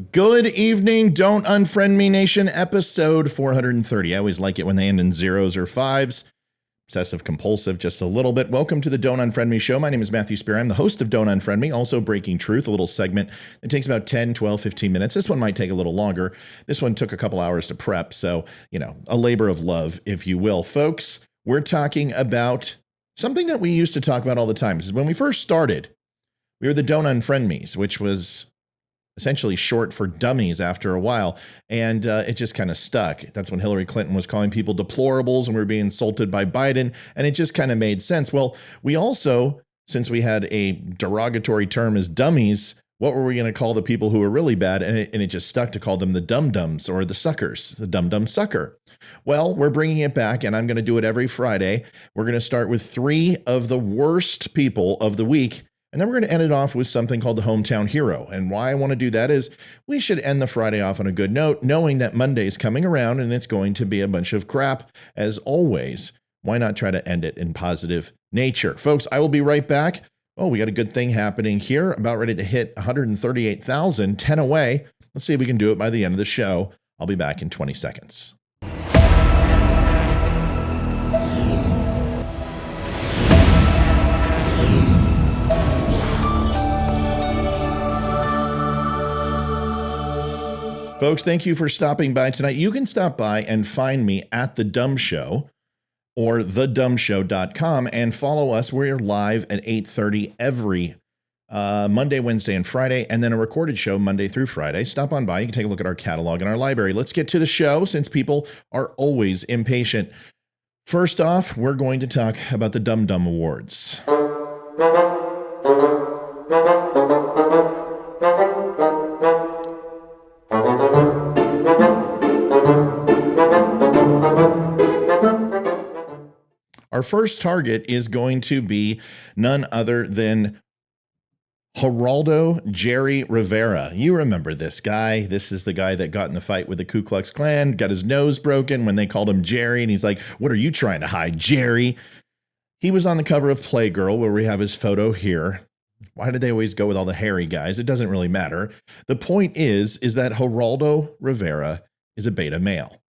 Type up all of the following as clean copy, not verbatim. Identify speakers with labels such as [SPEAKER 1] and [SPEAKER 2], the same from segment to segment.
[SPEAKER 1] Good evening, Don't Unfriend Me Nation, episode 430. I always like it when they end in zeros or fives. Obsessive compulsive, just a little bit. Welcome to the Don't Unfriend Me show. My name is Matthew Spear. I'm the host of Don't Unfriend Me, also Breaking Truth, a little segment that takes about 10, 12, 15 minutes. This one might take a little longer. This one took a couple hours to prep, so, a labor of love, if you will. Folks, we're talking about something that we used to talk about all the time. When we first started, we were the Don't Unfriend Me's, which was essentially short for dummies after a while, and it just kind of stuck. That's when Hillary Clinton was calling people deplorables and we were being insulted by Biden, and it just kind of made sense. Well, we also, since we had a derogatory term as dummies, what were we going to call the people who were really bad? And it just stuck to call them the DUM-DUMS or the suckers, the dum-dum sucker. Well, we're bringing it back, and I'm going to do it every Friday. We're going to start with 3 of the worst people of the week, and then we're going to end it off with something called the Hometown Hero. And why I want to do that is we should end the Friday off on a good note, knowing that Monday's coming around and it's going to be a bunch of crap. As always, why not try to end it in positive nature? Folks, I will be right back. Oh, we got a good thing happening here. About ready to hit 138,000, 10 away. Let's see if we can do it by the end of the show. I'll be back in 20 seconds. Folks, thank you for stopping by tonight. You can stop by and find me at The Dumb Show or thedumbshow.com and follow us. We're live at 8:30 every Monday, Wednesday, and Friday, and then a recorded show Monday through Friday. Stop on by. You can take a look at our catalog and our library. Let's get to the show since people are always impatient. First off, we're going to talk about the Dum-Dum Awards. Our first target is going to be none other than Geraldo Jerry Rivera. You remember this guy. This is the guy that got in the fight with the Ku Klux Klan, got his nose broken when they called him Jerry, and he's like, "What are you trying to hide, Jerry?" He was on the cover of Playgirl, where we have his photo here. Why did they always go with all the hairy guys? It doesn't really matter. The point is that Geraldo Rivera is a beta male.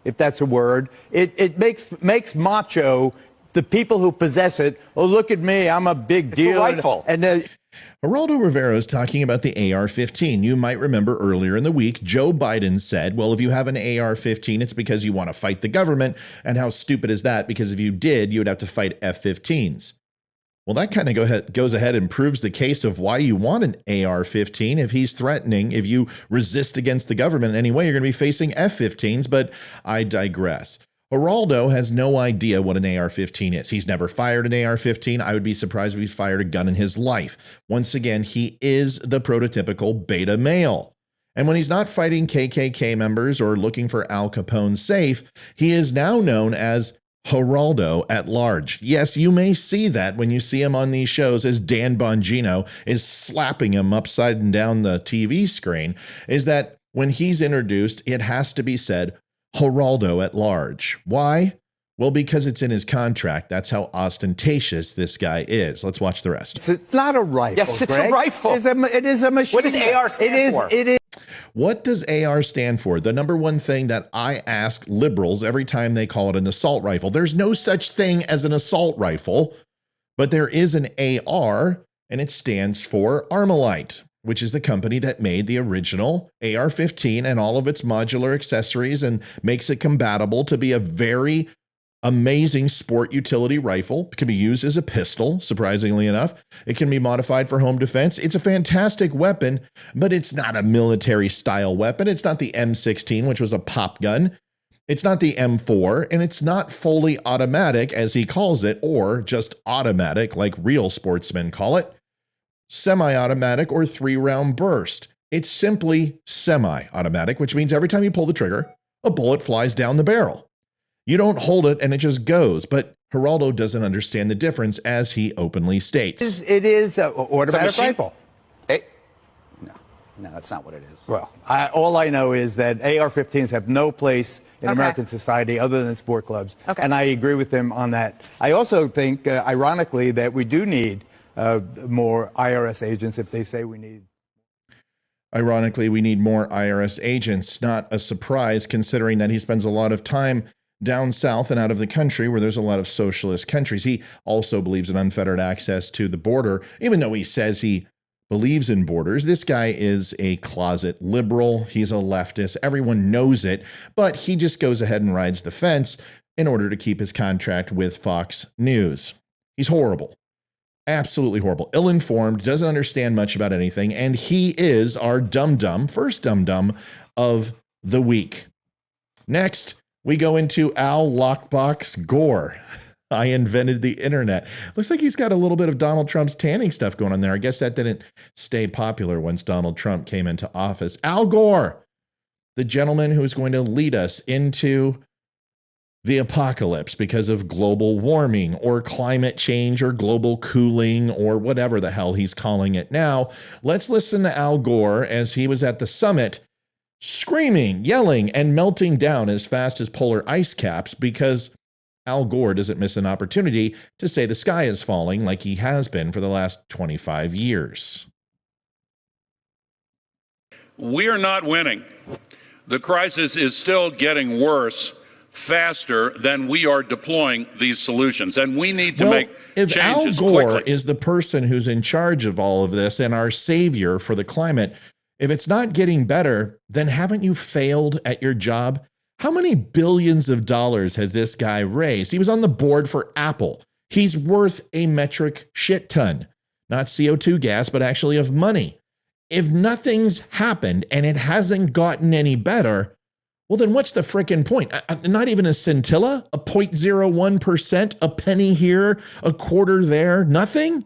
[SPEAKER 2] If that's a word, it makes macho the people who possess it. Oh, look at me, I'm a big deal.
[SPEAKER 3] It's a rifle.
[SPEAKER 1] Geraldo Rivera is talking about the AR-15. You might remember earlier in the week, Joe Biden said, well, if you have an AR-15, it's because you want to fight the government. And how stupid is that? Because if you did, you would have to fight F-15s. Well, that kind of goes ahead and proves the case of why you want an AR-15. If he's threatening, if you resist against the government in any way, you're going to be facing F-15s, but I digress. Geraldo has no idea what an AR-15 is. He's never fired an AR-15. I would be surprised if he's fired a gun in his life. Once again, he is the prototypical beta male. And when he's not fighting KKK members or looking for Al Capone's safe, he is now known as Geraldo at large. Yes, you may see that when you see him on these shows as Dan Bongino is slapping him upside and down the TV screen, is that when he's introduced, it has to be said Geraldo at large. Why? Well, because it's in his contract. That's how ostentatious this guy is. Let's watch the rest.
[SPEAKER 2] It's not a rifle.
[SPEAKER 3] Yes, it's
[SPEAKER 2] Greg.
[SPEAKER 3] a rifle.
[SPEAKER 2] It is a machine.
[SPEAKER 3] What does AR stand for?
[SPEAKER 2] It is.
[SPEAKER 1] What does AR stand for? The number one thing that I ask liberals every time they call it an assault rifle. There's no such thing as an assault rifle, but there is an AR, and it stands for Armalite, which is the company that made the original AR-15 and all of its modular accessories and makes it compatible to be a very amazing sport utility rifle. It can be used as a pistol, surprisingly enough. It can be modified for home defense. It's a fantastic weapon, but it's not a military style weapon. It's not the M16, which was a pop gun. It's not the M4, and it's not fully automatic, as he calls it, or just automatic, like real sportsmen call it. Semi-automatic or 3-round burst. It's simply semi-automatic, which means every time you pull the trigger, a bullet flies down the barrel. You don't hold it and it just goes, but Geraldo doesn't understand the difference, as he openly states.
[SPEAKER 2] It is an automatic rifle.
[SPEAKER 3] No, that's not what it is.
[SPEAKER 2] Well, all I know is that AR-15s have no place in American society other than sport clubs. And I agree with him on that. I also think, ironically, that we do need more IRS agents if they say we need.
[SPEAKER 1] Ironically, we need more IRS agents. Not a surprise, considering that he spends a lot of time down south and out of the country where there's a lot of socialist countries. He also believes in unfettered access to the border, even though he says he believes in borders. This guy is a closet liberal. He's a leftist. Everyone knows it, but he just goes ahead and rides the fence in order to keep his contract with Fox News. He's horrible. Absolutely horrible. Ill-informed, doesn't understand much about anything, and he is our dum-dum, first dum-dum of the week. Next, we go into Al Lockbox Gore. I invented the internet. Looks like he's got a little bit of Donald Trump's tanning stuff going on there. I guess that didn't stay popular once Donald Trump came into office. Al Gore, the gentleman who is going to lead us into the apocalypse because of global warming or climate change or global cooling or whatever the hell he's calling it now. Let's listen to Al Gore as he was at the summit screaming, yelling, and melting down as fast as polar ice caps because Al Gore doesn't miss an opportunity to say the sky is falling like he has been for the last 25 years.
[SPEAKER 4] We are not winning. The crisis is still getting worse faster than we are deploying these solutions, and we need to make changes quickly.
[SPEAKER 1] If Al Gore is the person who's in charge of all of this and our savior for the climate, if it's not getting better, then haven't you failed at your job? How many billions of dollars has this guy raised? He was on the board for Apple. He's worth a metric shit ton, not CO2 gas, but actually of money. If nothing's happened and it hasn't gotten any better, well, then what's the frickin' point? Not even a scintilla, a 0.01%, a penny here, a quarter there, nothing?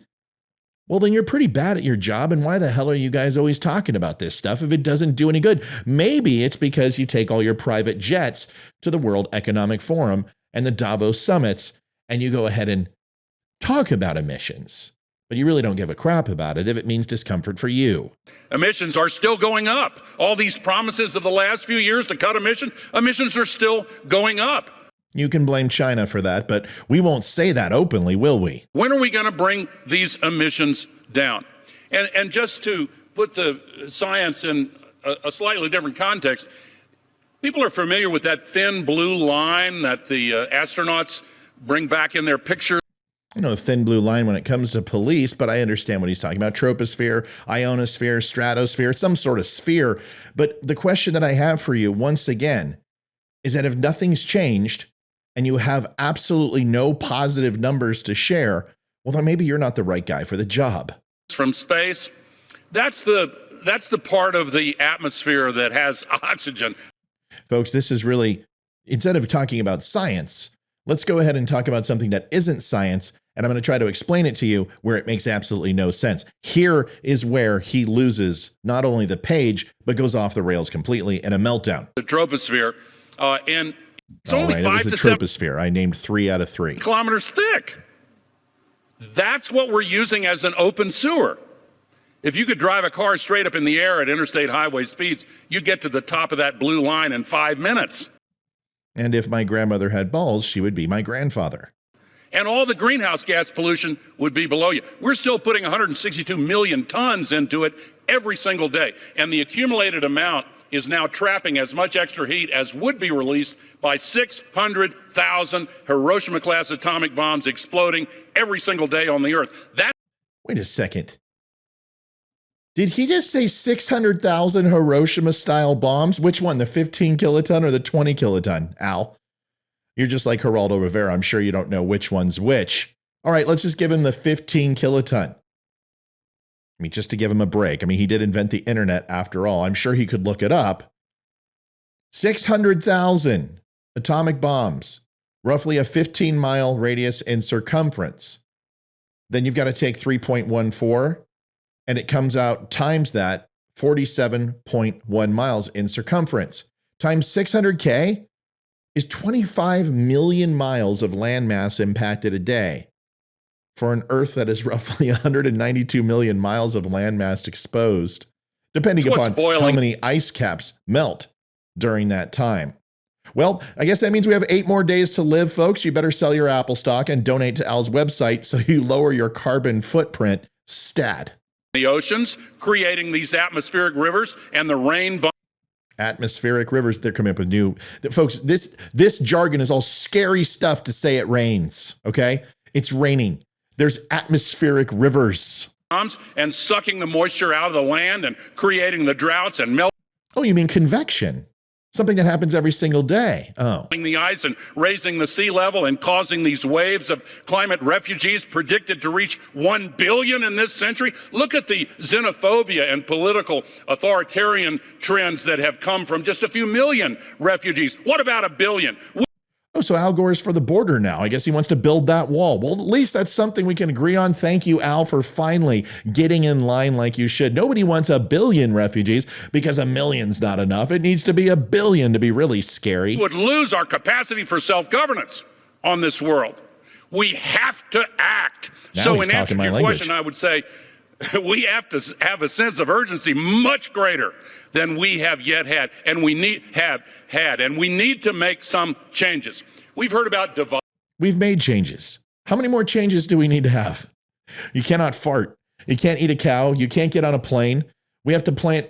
[SPEAKER 1] Well, then you're pretty bad at your job, and why the hell are you guys always talking about this stuff if it doesn't do any good? Maybe it's because you take all your private jets to the World Economic Forum and the Davos summits, and you go ahead and talk about emissions. But you really don't give a crap about it if it means discomfort for you.
[SPEAKER 4] Emissions are still going up. All these promises of the last few years to cut emissions are still going up.
[SPEAKER 1] You can blame China for that, but we won't say that openly, will we?
[SPEAKER 4] When are we going to bring these emissions down? And just to put the science in a slightly different context, people are familiar with that thin blue line that the astronauts bring back in their pictures.
[SPEAKER 1] You know, a thin blue line when it comes to police, but I understand what he's talking about. Troposphere, ionosphere, stratosphere, some sort of sphere. But the question that I have for you, once again, is that if nothing's changed and you have absolutely no positive numbers to share, well, then maybe you're not the right guy for the job.
[SPEAKER 4] From space, that's the part of the atmosphere that has oxygen.
[SPEAKER 1] Folks, this is really, instead of talking about science, let's go ahead and talk about something that isn't science, and I'm going to try to explain it to you where it makes absolutely no sense. Here is where he loses not only the page, but goes off the rails completely in a meltdown.
[SPEAKER 4] The troposphere, and it's
[SPEAKER 1] All
[SPEAKER 4] only
[SPEAKER 1] right,
[SPEAKER 4] 5
[SPEAKER 1] it
[SPEAKER 4] to
[SPEAKER 1] was the
[SPEAKER 4] 7
[SPEAKER 1] troposphere. I named 3 out of 3
[SPEAKER 4] kilometers thick. That's what we're using as an open sewer. If you could drive a car straight up in the air at interstate highway speeds, you'd get to the top of that blue line in 5 minutes.
[SPEAKER 1] And if my grandmother had balls, she would be my grandfather.
[SPEAKER 4] And all the greenhouse gas pollution would be below you. We're still putting 162 million tons into it every single day. And the accumulated amount is now trapping as much extra heat as would be released by 600,000 Hiroshima-class atomic bombs exploding every single day on the Earth.
[SPEAKER 1] Wait a second. Did he just say 600,000 Hiroshima-style bombs? Which one, the 15 kiloton or the 20 kiloton, Al? You're just like Geraldo Rivera. I'm sure you don't know which one's which. All right, let's just give him the 15 kiloton. I mean, just to give him a break. I mean, he did invent the internet after all. I'm sure he could look it up. 600,000 atomic bombs, roughly a 15-mile radius in circumference. Then you've got to take 3.14, and it comes out times that 47.1 miles in circumference. Times 600K is 25 million miles of landmass impacted a day for an Earth that is roughly 192 million miles of landmass exposed, depending upon how many ice caps melt during that time. Well, I guess that means we have 8 more days to live, folks. You better sell your Apple stock and donate to Al's website so you lower your carbon footprint stat.
[SPEAKER 4] the oceans, creating these atmospheric rivers and the rain.
[SPEAKER 1] Atmospheric rivers, they're coming up with new, folks, this jargon is all scary stuff to say it rains, okay? It's raining. There's atmospheric rivers.
[SPEAKER 4] And sucking the moisture out of the land and creating the droughts and melting.
[SPEAKER 1] Oh, you mean convection? Something that happens every single day. Oh.
[SPEAKER 4] The ice and raising the sea level and causing these waves of climate refugees predicted to reach 1 billion in this century. Look at the xenophobia and political authoritarian trends that have come from just a few million refugees. What about 1 billion?
[SPEAKER 1] Oh, so Al Gore is for the border now. I guess he wants to build that wall. Well, at least that's something we can agree on. Thank you, Al, for finally getting in line like you should. Nobody wants 1 billion refugees because 1 million's not enough. It needs to be 1 billion to be really scary.
[SPEAKER 4] We would lose our capacity for self-governance on this world. We have to act.
[SPEAKER 1] Now
[SPEAKER 4] so
[SPEAKER 1] he's
[SPEAKER 4] in answer to your
[SPEAKER 1] language.
[SPEAKER 4] question, I would say we have to have a sense of urgency much greater than we have yet had, and we need to make some changes. We've heard about divide.
[SPEAKER 1] We've made changes. How many more changes do we need to have? You cannot fart. You can't eat a cow. You can't get on a plane. We have to plant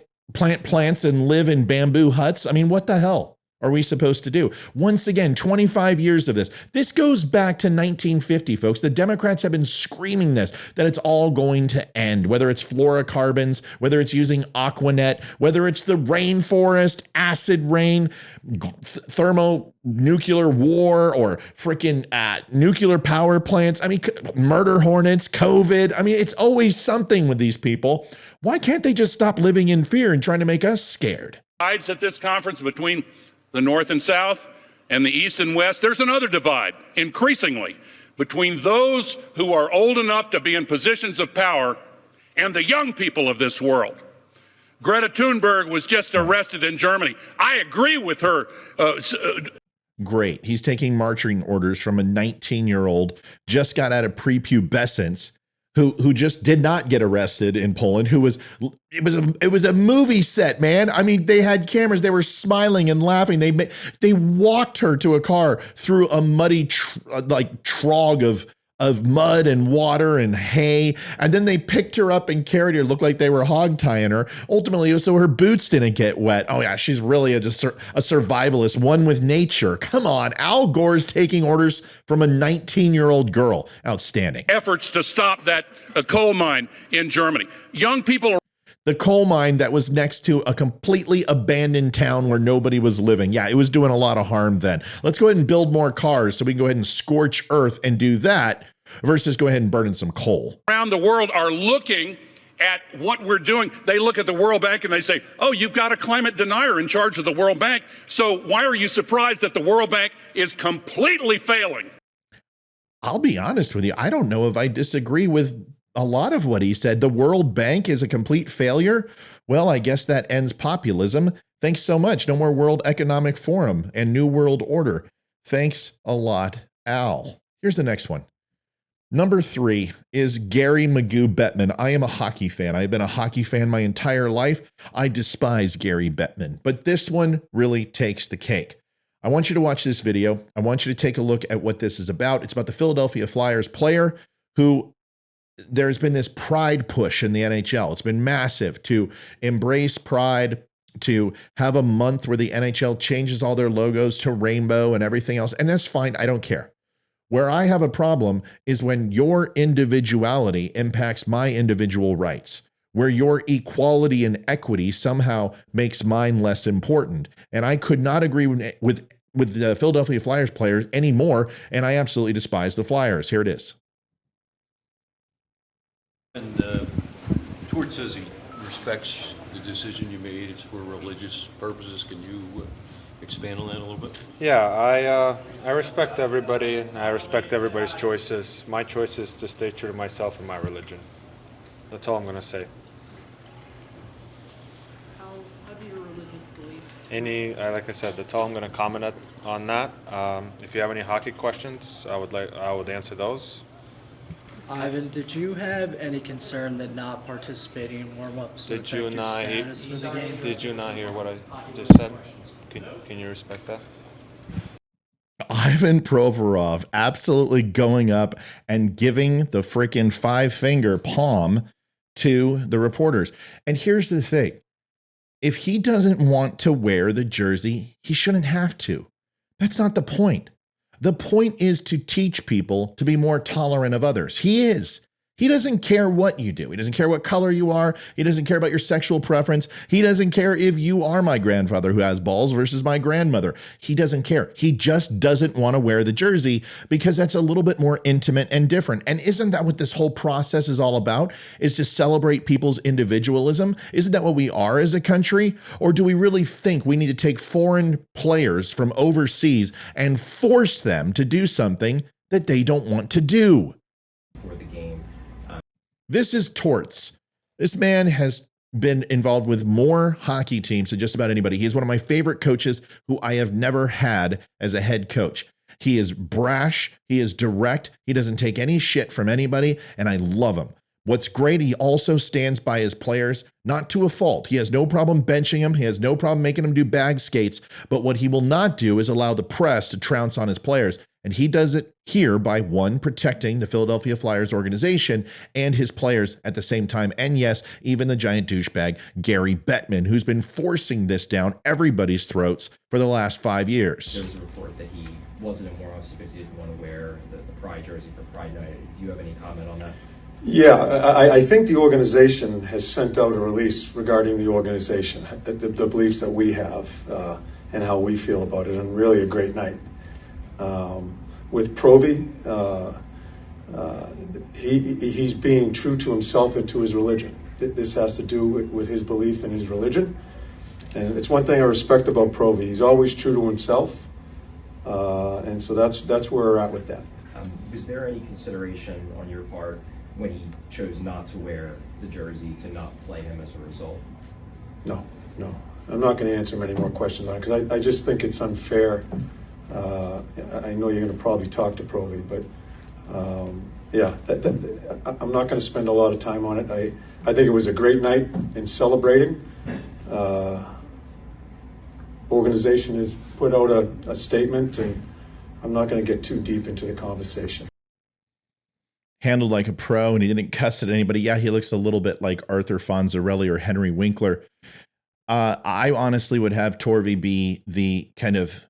[SPEAKER 1] plants and live in bamboo huts. I mean, what the hell are we supposed to do? Once again, 25 years of this. This goes back to 1950, folks. The Democrats have been screaming this, that it's all going to end, whether it's fluorocarbons, whether it's using Aquanet, whether it's the rainforest, acid rain, thermonuclear war, or freaking nuclear power plants. I mean, murder hornets, COVID. I mean, it's always something with these people. Why can't they just stop living in fear and trying to make us scared?
[SPEAKER 4] At this conference between the North and South, and the East and West. There's another divide, increasingly, between those who are old enough to be in positions of power and the young people of this world. Greta Thunberg was just arrested in Germany. I agree with her.
[SPEAKER 1] Great. He's taking marching orders from a 19-year-old, just got out of prepubescence, who just did not get arrested in Poland, it was a movie set, man. I mean, they had cameras, they were smiling and laughing. They walked her to a car through a muddy trog of mud and water and hay, and then they picked her up and carried her. It looked like they were hog tying her. Ultimately, so her boots didn't get wet. Oh yeah, she's really a survivalist, one with nature. Come on, Al Gore's taking orders from a 19-year-old girl. Outstanding.
[SPEAKER 4] Efforts to stop that coal mine in Germany. Young people are
[SPEAKER 1] the coal mine that was next to a completely abandoned town where nobody was living. Yeah, it was doing a lot of harm then. Let's go ahead and build more cars so we can go ahead and scorch earth and do that versus go ahead and burn in some coal.
[SPEAKER 4] Around the world are looking at what we're doing. They look at the World Bank and they say, oh, you've got a climate denier in charge of the World Bank. So why are you surprised that the World Bank is completely failing?
[SPEAKER 1] I'll be honest with you. I don't know if I disagree with a lot of what he said. The World Bank is a complete failure. Well, I guess that ends populism. Thanks so much. No more World Economic Forum and New World Order. Thanks a lot, Al. Here's the next one. Number 3 is Gary Magoo Bettman. I am a hockey fan. I've been a hockey fan my entire life. I despise Gary Bettman, but this one really takes the cake. I want you to watch this video. I want you to take a look at what this is about. It's about the Philadelphia Flyers player who there's been this pride push in the NHL. It's been massive to embrace pride, to have a month where the NHL changes all their logos to rainbow and everything else. And that's fine. I don't care. Where I have a problem is when your individuality impacts my individual rights, where your equality and equity somehow makes mine less important. And I could not agree with the Philadelphia Flyers players anymore, and I absolutely despise the Flyers. Here it is.
[SPEAKER 5] And Tort says he respects the decision you made. It's for religious purposes. Can you expand on that a little bit?
[SPEAKER 6] Yeah, I respect everybody, and I respect everybody's choices. My choice is to stay true to myself and my religion. That's all I'm going to say.
[SPEAKER 7] How do your religious beliefs?
[SPEAKER 6] Like I said, that's all I'm going to comment on that. If you have any hockey questions, I would answer those.
[SPEAKER 8] Ivan, did you have any concern that not participating in warm-ups would affect your status for the game?
[SPEAKER 6] Did you not hear what I just said? Can you respect that?
[SPEAKER 1] Ivan Provorov absolutely going up and giving the freaking 5-finger palm to the reporters. And here's the thing. If he doesn't want to wear the jersey, he shouldn't have to. That's not the point. The point is to teach people to be more tolerant of others. He is. He doesn't care what you do. He doesn't care what color you are. He doesn't care about your sexual preference. He doesn't care if you are my grandfather who has balls versus my grandmother. He doesn't care. He just doesn't want to wear the jersey because that's a little bit more intimate and different. And isn't that what this whole process is all about? Is to celebrate people's individualism? Isn't that what we are as a country? Or do we really think we need to take foreign players from overseas and force them to do something that they don't want to do?
[SPEAKER 3] For the game.
[SPEAKER 1] This is Torts. This man has been involved with more hockey teams than just about anybody. He is one of my favorite coaches who I have never had as a head coach. He is brash. He is direct. He doesn't take any shit from anybody, and I love him. What's great, he also stands by his players, not to a fault. He has no problem benching him. He has no problem making him do bag skates. But what he will not do is allow the press to trounce on his players. And he does it here by, one, protecting the Philadelphia Flyers organization and his players at the same time. And yes, even the giant douchebag, Gary Bettman, who's been forcing this down everybody's throats for the last 5 years.
[SPEAKER 3] There's a report that he wasn't in warm-ups because he didn't want to wear the Pride jersey for Pride Night. Do you have any comment on that?
[SPEAKER 9] Yeah, I think the organization has sent out a release regarding the organization, the beliefs that we have and how we feel about it, and really a great night. With Provi, he's being true to himself and to his religion. This has to do with his belief in his religion. And it's one thing I respect about Provi. He's always true to himself. And so that's where we're at with that.
[SPEAKER 3] Was there any consideration on your part when he chose not to wear the jersey to not play him as a result?
[SPEAKER 9] No. I'm not going to answer many more questions on it because I just think it's unfair. I know you're going to probably talk to Provi, but yeah, I'm not going to spend a lot of time on it. I think it was a great night in celebrating. Organization has put out a statement, and I'm not going to get too deep into the conversation.
[SPEAKER 1] Handled like a pro, and he didn't cuss at anybody. Yeah, he looks a little bit like Arthur Fonzarelli or Henry Winkler. I honestly would have Torvi be the kind of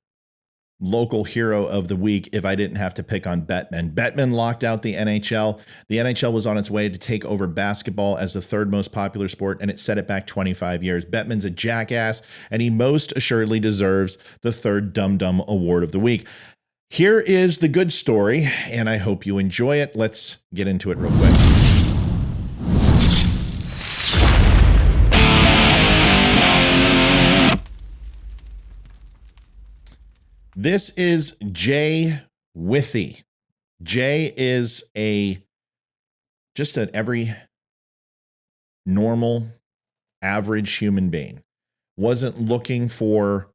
[SPEAKER 1] local hero of the week if I didn't have to pick on Bettman. Bettman locked out the NHL. The NHL was on its way to take over basketball as the third most popular sport, and it set it back 25 years. Bettman's a jackass, and he most assuredly deserves the third DUM-DUM award of the week. Here is the good story, and I hope you enjoy it. Let's get into it real quick. This is Jay Withey. Jay is just an every normal, average human being. Wasn't looking for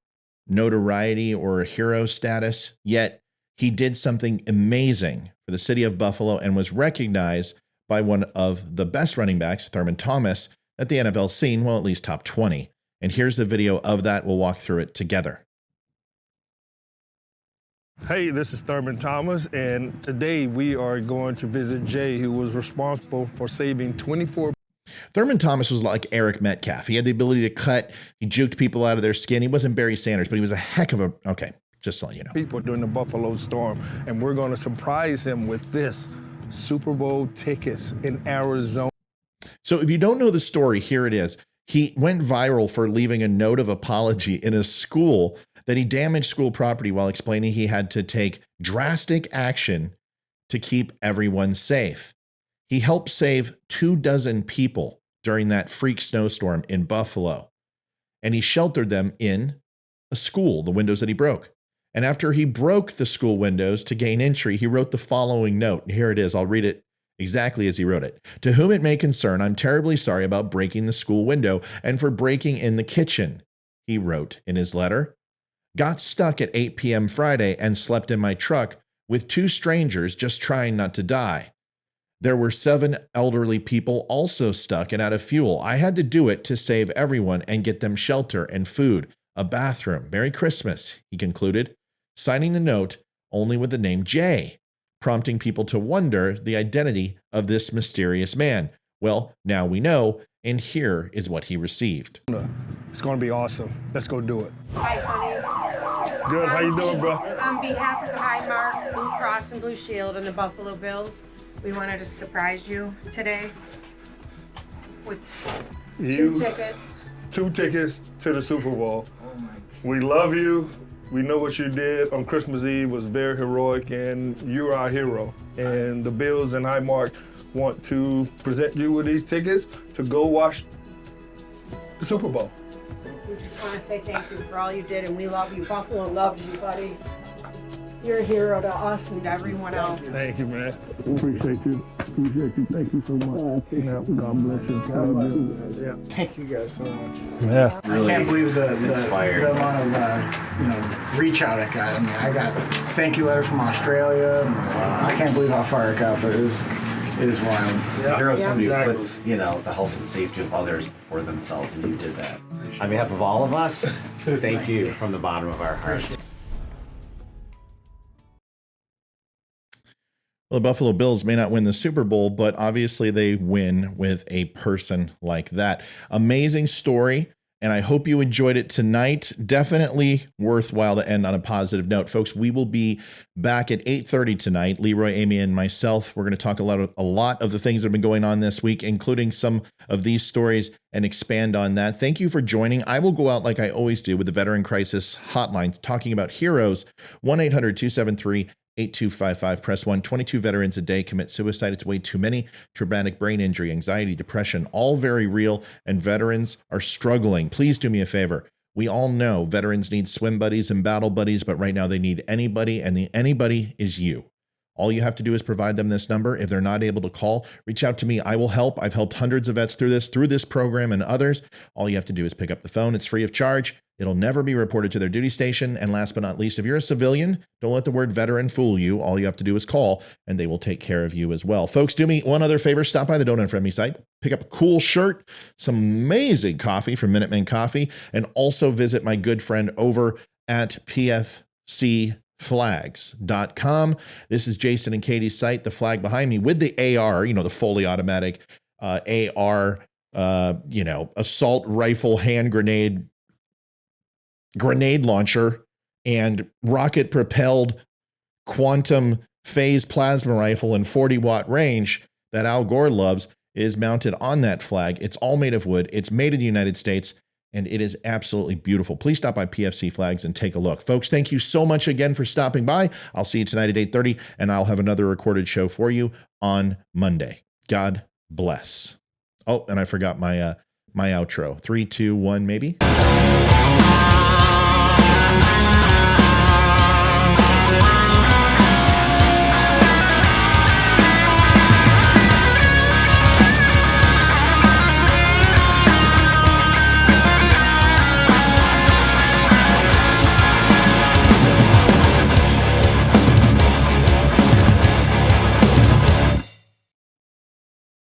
[SPEAKER 1] notoriety or hero status, yet he did something amazing for the city of Buffalo and was recognized by one of the best running backs, Thurman Thomas, that the NFL's seen, well, at least top 20. And here's the video of that. We'll walk through it together.
[SPEAKER 10] Hey, this is Thurman Thomas, and today we are going to visit Jay, who was responsible for saving 24.
[SPEAKER 1] Thurman Thomas was like Eric Metcalf. He had the ability to cut. He juked people out of their skin. He wasn't Barry Sanders, but he was a heck of a, okay, just to let you know.
[SPEAKER 10] People during the Buffalo Storm, and we're going to surprise him with this Super Bowl tickets in Arizona.
[SPEAKER 1] So if you don't know the story, here it is. He went viral for leaving a note of apology in a school that he damaged school property while explaining he had to take drastic action to keep everyone safe. He helped save 24 people during that freak snowstorm in Buffalo, and he sheltered them in a school, the windows that he broke. And after he broke the school windows to gain entry, he wrote the following note. And here it is. I'll read it exactly as he wrote it. To whom it may concern, I'm terribly sorry about breaking the school window and for breaking in the kitchen, he wrote in his letter. Got stuck at 8 p.m. Friday and slept in my truck with 2 strangers just trying not to die. There were 7 elderly people also stuck and out of fuel. I had to do it to save everyone and get them shelter and food, a bathroom. Merry Christmas, he concluded, signing the note only with the name Jay, prompting people to wonder the identity of this mysterious man. Well, now we know, and here is what he received.
[SPEAKER 10] It's going to be awesome. Let's go do it.
[SPEAKER 11] Hi, honey.
[SPEAKER 10] Good. How you doing, bro?
[SPEAKER 11] On behalf of the Highmark, Blue Cross and Blue Shield and the Buffalo Bills, we wanted to surprise you today with two tickets.
[SPEAKER 10] 2 tickets to the Super Bowl. We love you. We know what you did on Christmas Eve was very heroic, and you're our hero. And the Bills and Highmark want to present you with these tickets to go watch the Super Bowl.
[SPEAKER 11] We just want to say thank you for all you did, and we love you. Buffalo loves you, buddy. You're a hero to us and to everyone else.
[SPEAKER 10] Thank you, man. Appreciate you. Appreciate you. Thank you so much. Yeah, God bless you. God bless you. Yeah.
[SPEAKER 12] Thank you guys so much.
[SPEAKER 10] Yeah.
[SPEAKER 12] I can't believe the amount of reach out it got. I mean, I got thank you letters from Australia. I can't believe how far it got, but it was wild.
[SPEAKER 13] Yeah. Hero somebody who puts, the health and safety of others before themselves, and you did that. On behalf of all of us, thank you from the bottom of our hearts.
[SPEAKER 1] Well, the Buffalo Bills may not win the Super Bowl, but obviously they win with a person like that. Amazing story, and I hope you enjoyed it tonight. Definitely worthwhile to end on a positive note. Folks, we will be back at 8:30 tonight. Leroy, Amy, and myself, we're going to talk a lot of the things that have been going on this week, including some of these stories, and expand on that. Thank you for joining. I will go out like I always do with the Veteran Crisis Hotline, talking about heroes. 1-800-273 8255. Press 1. 22 veterans a day commit suicide. It's way too many. Traumatic brain injury, anxiety, depression, all very real, and veterans are struggling. Please do me a favor. We all know veterans need swim buddies and battle buddies, but right now they need anybody, and the anybody is you. All you have to do is provide them this number. If they're not able to call, reach out to me. I will help. I've helped hundreds of vets through this program and others. All you have to do is pick up the phone. It's free of charge. It'll never be reported to their duty station. And last but not least, if you're a civilian, don't let the word veteran fool you. All you have to do is call, and they will take care of you as well. Folks, do me one other favor. Stop by the Don't Unfriend Me site. Pick up a cool shirt, some amazing coffee from Minuteman Coffee, and also visit my good friend over at pfcflags.com. This is Jason and Katie's site, the flag behind me with the AR, the fully automatic AR, assault rifle, hand grenade launcher, and rocket propelled quantum phase plasma rifle and 40-watt range that Al Gore loves is mounted on that flag. It's all made of wood. It's made in the United States, and it is absolutely beautiful. Please stop by PFC Flags and take a look. Folks, thank you so much again for stopping by. I'll see you tonight at 8:30, and I'll have another recorded show for you on Monday. God bless. Oh, and I forgot my outro. 3, 2, 1, maybe.